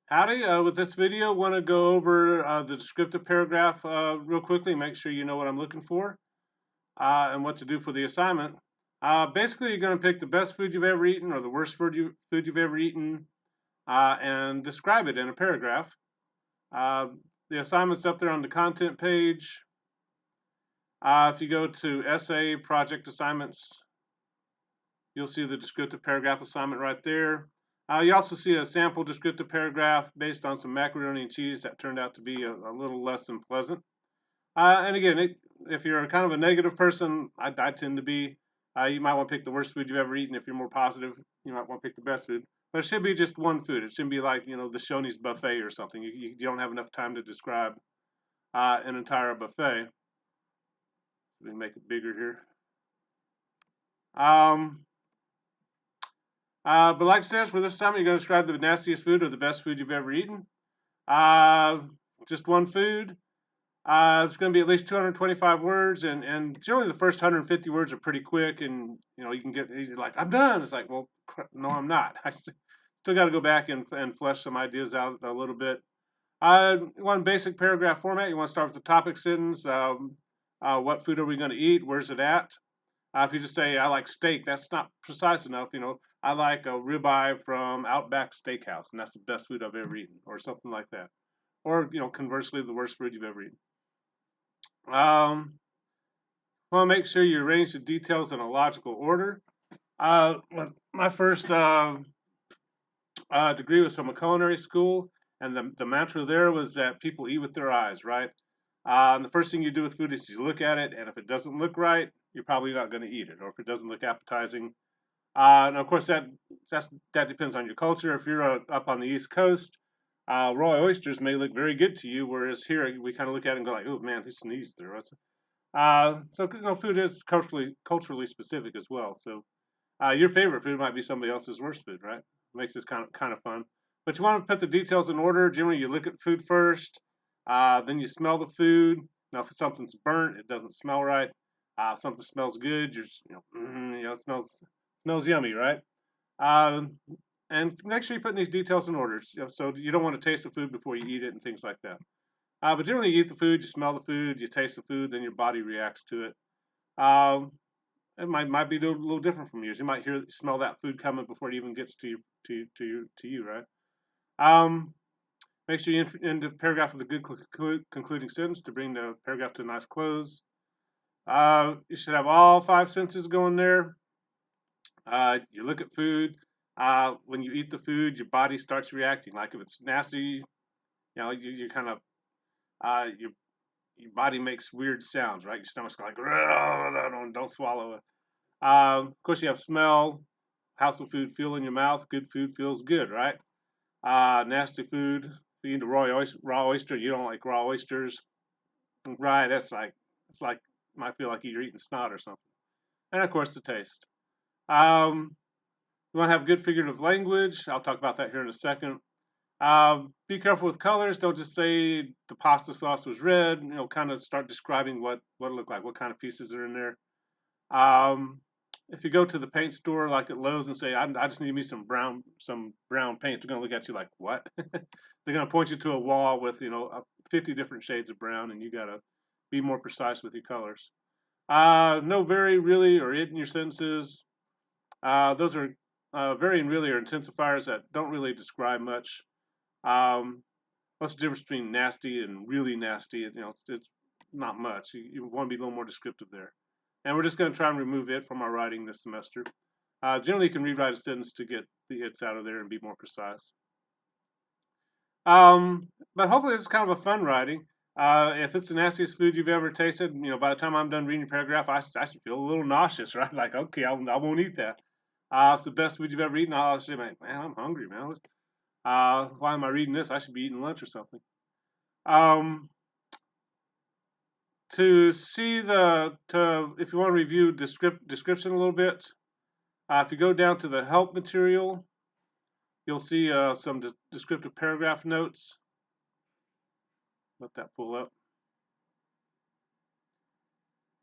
Howdy, with this video, want to go over the descriptive paragraph real quickly, make sure you know what I'm looking for and what to do for the assignment. Basically, you're going to pick the best food you've ever eaten or the worst food you've ever eaten and describe it in a paragraph. Uh, the assignment's up there on the content page. If you go to essay project assignments, you'll see the descriptive paragraph assignment right there. You also see a sample descriptive paragraph based on some macaroni and cheese that turned out to be a little less than pleasant. And again, if you're kind of a negative person, I tend to be, you might want to pick the worst food you've ever eaten. If you're more positive, you might want to pick the best food. But it should be just one food. It shouldn't be like, the Shoney's buffet or something. You don't have enough time to describe an entire buffet. Let me make it bigger here. But like I said, for this time, you're going to describe the nastiest food or the best food you've ever eaten. Uh, just one food. It's going to be at least 225 words, and generally the first 150 words are pretty quick, and you can get you're like, I'm done. It's like, well, no, I'm not. I still got to go back and flesh some ideas out a little bit. One basic paragraph format. You want to start with the topic sentence. What food are we going to eat? Where's it at? If you just say I like steak, that's not precise enough. I like a ribeye from Outback Steakhouse, and that's the best food I've ever eaten, or something like that. Or conversely, the worst food you've ever eaten. Want to make sure you arrange the details in a logical order. My first degree was from a culinary school, and the mantra there was that people eat with their eyes, right? And the first thing you do with food is you look at it, and if it doesn't look right, you're probably not going to eat it, or if it doesn't look appetizing. And of course, that depends on your culture. If you're up on the East Coast, raw oysters may look very good to you, whereas here we kind of look at it and go like, "Oh man, who sneezed there?" So food is culturally specific as well. So your favorite food might be somebody else's worst food, right? Makes this kind of fun. But you want to put the details in order. Generally, you look at food first, then you smell the food. Now, if something's burnt, it doesn't smell right. Something smells good, smells yummy, right? Um, and make sure you're putting these details in order, so you don't want to taste the food before you eat it and things like that. But generally, you eat the food, you smell the food, you taste the food, then your body reacts to it. Um, it might be a little different from yours. You might smell that food coming before it even gets to you, right? Um, Make sure you end the paragraph with a good concluding sentence to bring the paragraph to a nice close. You should have all 5 senses going there. You look at food. When you eat the food, your body starts reacting. Like if it's nasty, you kind of your body makes weird sounds, right? Your stomach's like, don't swallow it. Of course, you have smell. How's the food feel in your mouth? Good food feels good, right? Nasty food. If you eat a raw oyster, you don't like raw oysters, right? It's like might feel like you're eating snot or something. And of course, the taste. Um, you want to have good figurative language. I'll talk about that here in a second. Be careful with colors. Don't just say the pasta sauce was red. Kind of start describing what it looked like, what kind of pieces are in there. If you go to the paint store like at Lowe's and say, I just need me some brown paint, they're gonna look at you like, what? They're gonna point you to a wall with 50 different shades of brown, and you gotta be more precise with your colors. No very, really, or it in your sentences. Those are very and really are intensifiers that don't really describe much. What's the difference between nasty and really nasty? It's not much. You want to be a little more descriptive there. And we're just going to try and remove it from our writing this semester. Generally, you can rewrite a sentence to get the its out of there and be more precise. But hopefully, it's kind of a fun writing. If it's the nastiest food you've ever tasted, by the time I'm done reading your paragraph, I should feel a little nauseous, right? Like, okay, I won't eat that. If it's the best food you've ever eaten, I'll say, man, I'm hungry, man. Why am I reading this? I should be eating lunch or something. Um, if you want to review description a little bit, if you go down to the help material, you'll see some descriptive paragraph notes. Let that pull up.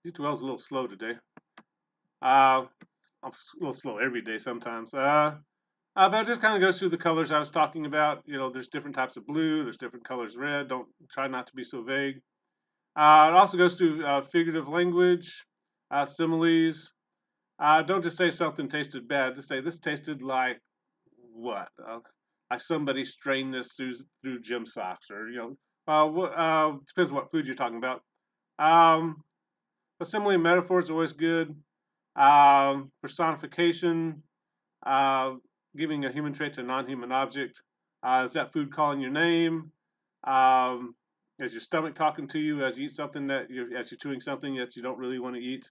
D2L is a little slow today. I'm a little slow every day sometimes. But it just kind of goes through the colors I was talking about. You know, there's different types of blue, there's different colors of red. Don't try not to be so vague. It also goes through figurative language, similes. Don't just say something tasted bad. Just say this tasted like what? Like somebody strained this through gym socks, or depends what food you're talking about. Um, a simile and metaphor is always good. Personification, uh, giving a human trait to a non-human object. Is that food calling your name? Um, is your stomach talking to you as you eat something as you're chewing something that you don't really want to eat?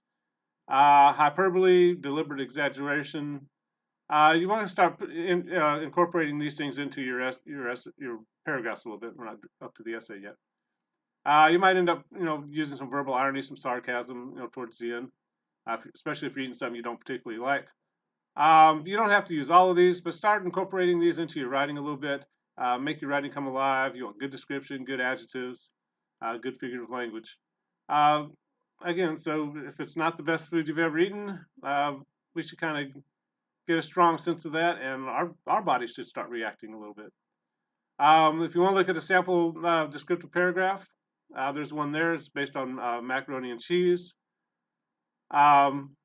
Hyperbole, deliberate exaggeration. You want to start incorporating these things into your paragraphs a little bit. We're not up to the essay yet. You might end up, using some verbal irony, some sarcasm, towards the end, especially if you're eating something you don't particularly like. You don't have to use all of these, but start incorporating these into your writing a little bit. Make your writing come alive. You want good description, good adjectives, good figurative language. Uh, Again, so if it's not the best food you've ever eaten, we should kind of get a strong sense of that, and our bodies should start reacting a little bit. If you want to look at a sample descriptive paragraph, there's one there. It's based on macaroni and cheese. Um,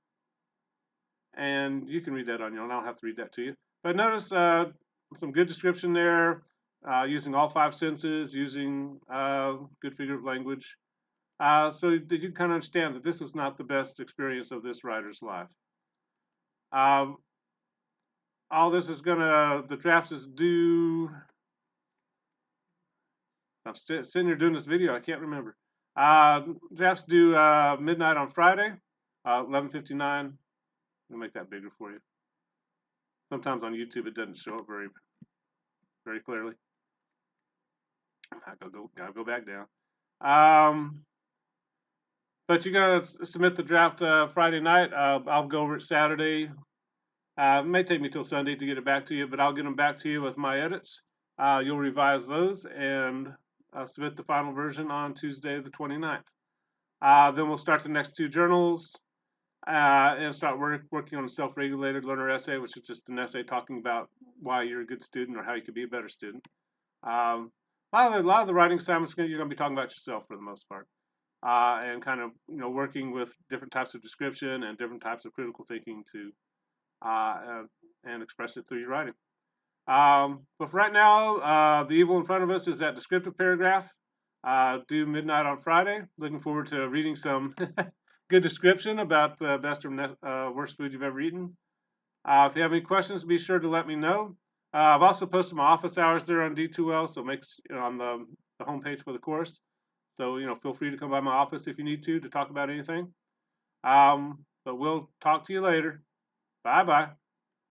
and you can read that on your own. I don't have to read that to you. But notice some good description there, using all 5 senses, using good figurative language, so that you kind of understand that this was not the best experience of this writer's life. Um, all this is the draft is due. I'm sitting here doing this video. I can't remember. Drafts due midnight on Friday, 11:59. I'll make that bigger for you. Sometimes on YouTube it doesn't show up very clearly. Gotta go back down. But you gotta submit the draft Friday night. I'll go over it Saturday. It may take me till Sunday to get it back to you, but I'll get them back to you with my edits. You'll revise those and submit the final version on Tuesday the 29th. Then we'll start the next 2 journals and start working on a self-regulated learner essay, which is just an essay talking about why you're a good student or how you could be a better student. A lot of the writing assignments you're going to be talking about yourself for the most part, and kind of working with different types of description and different types of critical thinking to and express it through your writing. But for right now, the evil in front of us is that descriptive paragraph due midnight on Friday. Looking forward to reading some good description about the best or worst food you've ever eaten. If you have any questions, be sure to let me know. I've also posted my office hours there on D2L, so make on the homepage for the course. So feel free to come by my office if you need to talk about anything. But we'll talk to you later. Bye bye.